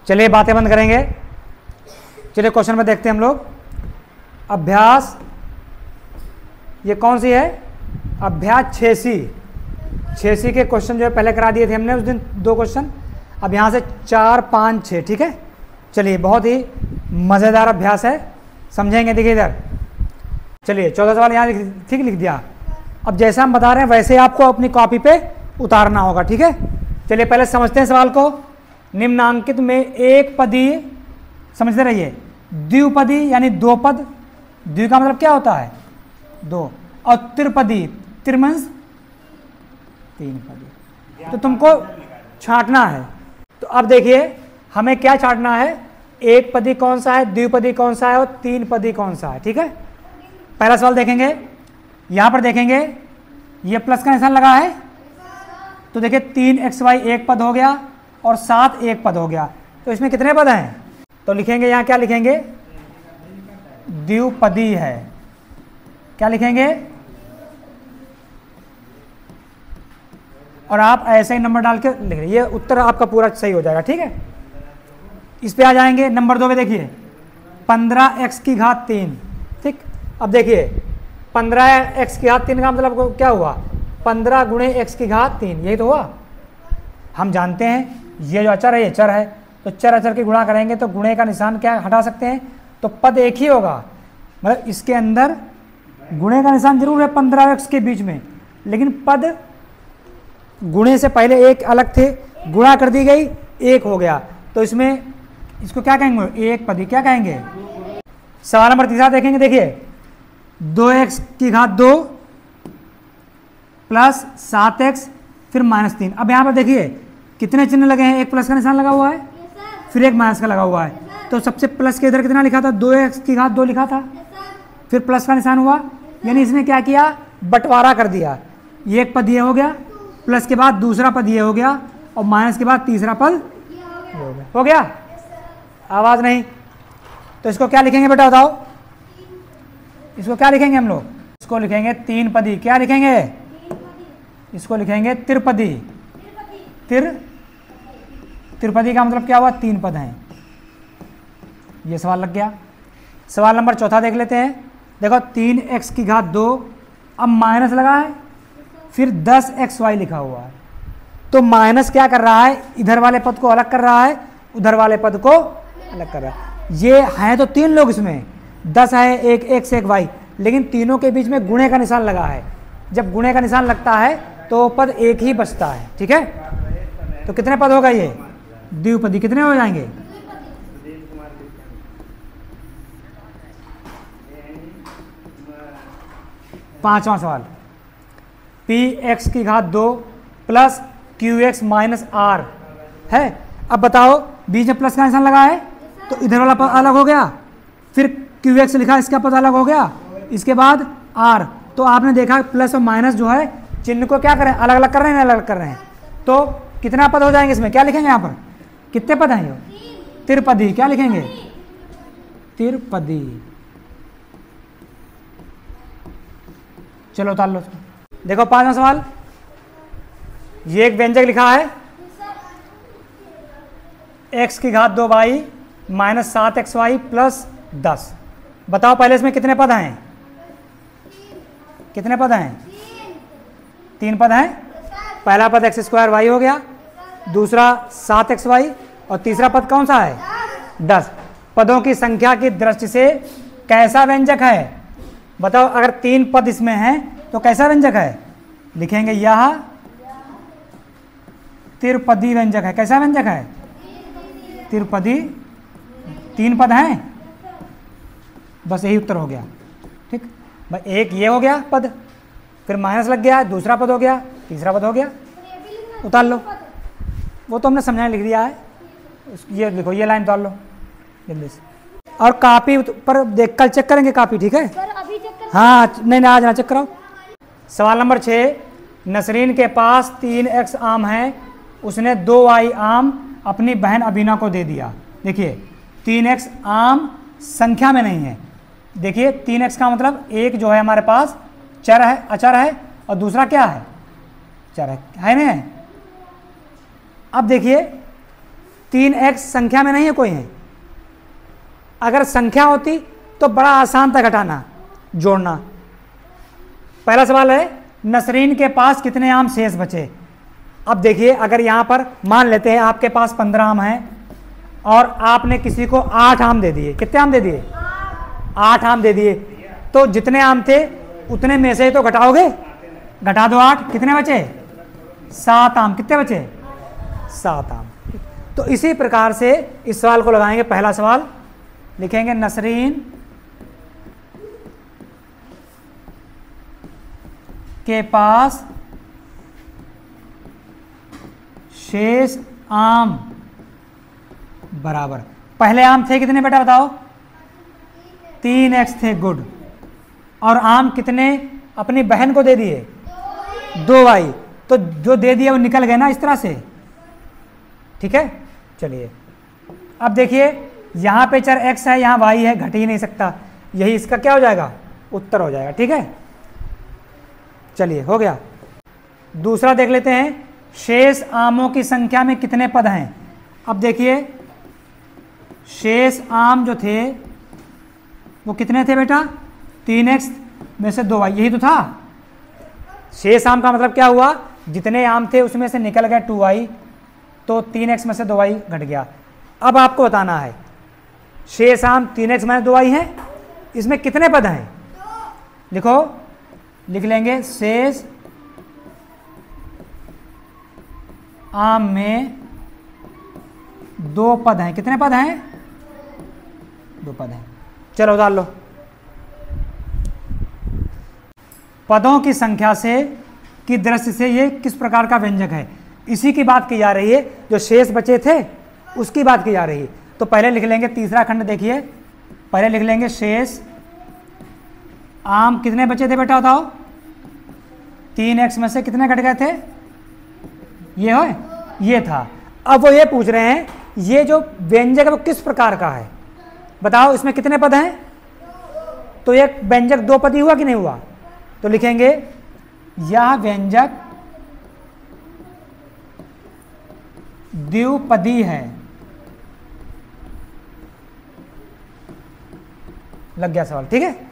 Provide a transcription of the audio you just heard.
चलिए बातें बंद करेंगे। चलिए क्वेश्चन में देखते हैं हम लोग। अभ्यास ये कौन सी है? अभ्यास 86 के क्वेश्चन जो है पहले करा दिए थे हमने उस दिन 2 क्वेश्चन। अब यहाँ से 4, 5, 6, ठीक है। चलिए बहुत ही मज़ेदार अभ्यास है, समझेंगे। देखिए इधर, चलिए 14 सवाल यहाँ ठीक लिख दिया। अब जैसा हम बता रहे हैं वैसे आपको अपनी कॉपी पे उतारना होगा, ठीक है। चलिए पहले समझते हैं सवाल को। निम्नांकित में एक पदी, समझते रहिए, द्विपदी यानी 2 पद, द्वि का मतलब क्या होता है? 2, और त्रिपदी, त्रिमंश 3 पदी। तो तुमको छांटना है। तो अब देखिए हमें क्या छांटना है, एक पदी कौन सा है, द्विपदी कौन सा है और 3 पदी कौन सा है, ठीक है। पहला सवाल देखेंगे, यहां पर देखेंगे ये प्लस का निशान लगा है, तो देखिए 3xy एक पद हो गया और 7 एक पद हो गया। तो इसमें कितने पद हैं? तो लिखेंगे यहाँ क्या लिखेंगे? द्विपदी है। क्या लिखेंगे? और आप ऐसे ही नंबर डाल के लिख रहे, ये उत्तर आपका पूरा सही हो जाएगा, ठीक है। इस पे आ जाएंगे नंबर 2 पे। देखिए 15x की घात 3, ठीक। अब देखिए 15x की घात 3 का मतलब क्या हुआ? 15 गुणे x की घात 3, यही तो हुआ। हम जानते हैं ये जो अचर है ये चर है, तो चर अचर की गुणा करेंगे तो गुणे का निशान क्या हटा सकते हैं, तो पद एक ही होगा। मतलब इसके अंदर गुणे का निशान जरूर है 15x के बीच में, लेकिन पद गुणे से पहले एक अलग थे, गुणा कर दी गई, एक हो गया। तो इसमें इसको क्या कहेंगे? एक पदी। क्या कहेंगे? सवाल नंबर 3 देखेंगे। देखिए 2x की घात 2 प्लस 7x फिर -3। अब यहाँ पर देखिए कितने चिन्ह लगे हैं, एक प्लस का निशान लगा हुआ है, फिर एक माइनस का लगा हुआ है। तो सबसे प्लस के इधर कितना लिखा था? 2x की घात 2 लिखा था, फिर प्लस का निशान हुआ, यानी इसने क्या किया? बंटवारा कर दिया। ये एक पद ये हो गया, प्लस के बाद दूसरा पद ये हो गया, और माइनस के बाद तीसरा पद हो गया। आवाज नहीं? तो इसको क्या लिखेंगे बेटा बताओ? इसको क्या लिखेंगे हम लोग? इसको लिखेंगे 3 पदी। क्या लिखेंगे? इसको लिखेंगे त्रिपदी। त्रिपदी का मतलब क्या हुआ? 3 पद हैं। ये सवाल लग गया। सवाल नंबर 4 देख लेते हैं। देखो 3x की घात 2, अब माइनस लगा है, फिर 10xy लिखा हुआ है। तो माइनस क्या कर रहा है? इधर वाले पद को अलग कर रहा है, उधर वाले पद को अलग कर रहा है। ये है तो 3 लोग इसमें, 10 है, एक x एक y, लेकिन तीनों के बीच में गुणे का निशान लगा है। जब गुणे का निशान लगता है तो पद एक ही बचता है, ठीक है। तो कितने पद होगा ये? द्विपदी। कितने हो जाएंगे? पांचवा सवाल, px की घात 2 प्लस qx माइनस r है। अब बताओ बीच में प्लस का निशान लगा है, तो इधर वाला पद अलग हो गया, फिर qx लिखा, इसका पद अलग हो गया, इसके बाद r। तो आपने देखा प्लस और माइनस जो है चिन्ह को क्या करें? अलग अलग कर रहे हैं, अलग कर रहे हैं। तो कितना पद हो जाएंगे इसमें? क्या लिखेंगे यहाँ पर? कितने पद हैं ये? त्रिपदी। क्या लिखेंगे? त्रिपदी। चलो उतार लो। देखो 5वां सवाल, ये एक व्यंजक लिखा है x की घात 2y माइनस 7xy प्लस 10। बताओ पहले इसमें कितने पद हैं? कितने पद हैं? 3 पद हैं। पहला पद x² y हो गया, दूसरा 7xy, और तीसरा पद कौन सा है? 10। पदों की संख्या की दृष्टि से कैसा व्यंजक है? बताओ अगर 3 पद इसमें हैं तो कैसा व्यंजक है? लिखेंगे यह त्रिपदी व्यंजक है। कैसा व्यंजक है? त्रिपदी। 3 पद हैं, बस यही उत्तर हो गया, ठीक। भाई एक ये हो गया पद, फिर माइनस लग गया, दूसरा पद हो गया, तीसरा पद हो गया। उतार लो, वो तो हमने समझाने लिख दिया है। ये लिखो, ये लाइन उतार लो जल्दी से। और कापी पर देख कल चेक करेंगे कापी, ठीक है। हाँ नहीं आज ना चेक कराओ। सवाल नंबर 6, नसरीन के पास 3x आम है, उसने 2y आम अपनी बहन अबीना को दे दिया। देखिए 3x आम संख्या में नहीं है। देखिए 3x का मतलब एक जो है हमारे पास चर है, अचर है, और दूसरा क्या है? चर है ना। अब देखिए 3x संख्या में नहीं है कोई है। अगर संख्या होती तो बड़ा आसान था घटाना जोड़ना। पहला सवाल है नसरीन के पास कितने आम शेष बचे। अब देखिए अगर यहाँ पर मान लेते हैं आपके पास 15 आम हैं और आपने किसी को 8 आम दे दिए। कितने आम दे दिए? 8 आम दे दिए। तो जितने आम थे उतने में से ही तो घटाओगे। घटा दो 8, कितने बचे? 7 आम। कितने बचे? 7 आम। तो इसी प्रकार से इस सवाल को लगाएंगे। पहला सवाल लिखेंगे नसरीन के पास शेष आम बराबर, पहले आम थे कितने बेटा बताओ? 3x थे। गुड। और आम कितने अपनी बहन को दे दिए? 2y। तो जो दे दिया वो निकल गए ना इस तरह से। ठीक है, चलिए अब देखिए यहाँ पे चर x है, यहाँ y है, घट ही नहीं सकता। यही इसका क्या हो जाएगा? उत्तर हो जाएगा। ठीक है, चलिए हो गया। दूसरा देख लेते हैं शेष आमों की संख्या में कितने पद हैं। अब देखिए शेष आम जो थे वो कितने थे बेटा? 3x में से 2y। यही तो था शेष आम का मतलब क्या हुआ? जितने आम थे उसमें से निकल गए 2y, तो 3x में से 2y घट गया। अब आपको बताना है शेष आम 3x में 2y है, इसमें कितने पद हैं? लिखो, लिख लेंगे शेष आम में 2 पद हैं। कितने पद हैं? 2 पद हैं। चलो डाल लो। पदों की संख्या से की दृष्टि से ये किस प्रकार का व्यंजक है, इसी की बात की जा रही है। जो शेष बचे थे उसकी बात की जा रही है। तो पहले लिख लेंगे तीसरा खंड। देखिए पहले लिख लेंगे शेष आम कितने बचे थे बेटा बताओ? 3x में से कितने घट गए थे? ये हो, ये था। अब वो ये पूछ रहे हैं ये जो व्यंजक है वो किस प्रकार का है, बताओ इसमें कितने पद हैं? तो ये व्यंजक 2 पदी हुआ कि नहीं हुआ? तो लिखेंगे यह व्यंजक द्विपदी है। लग गया सवाल। ठीक है।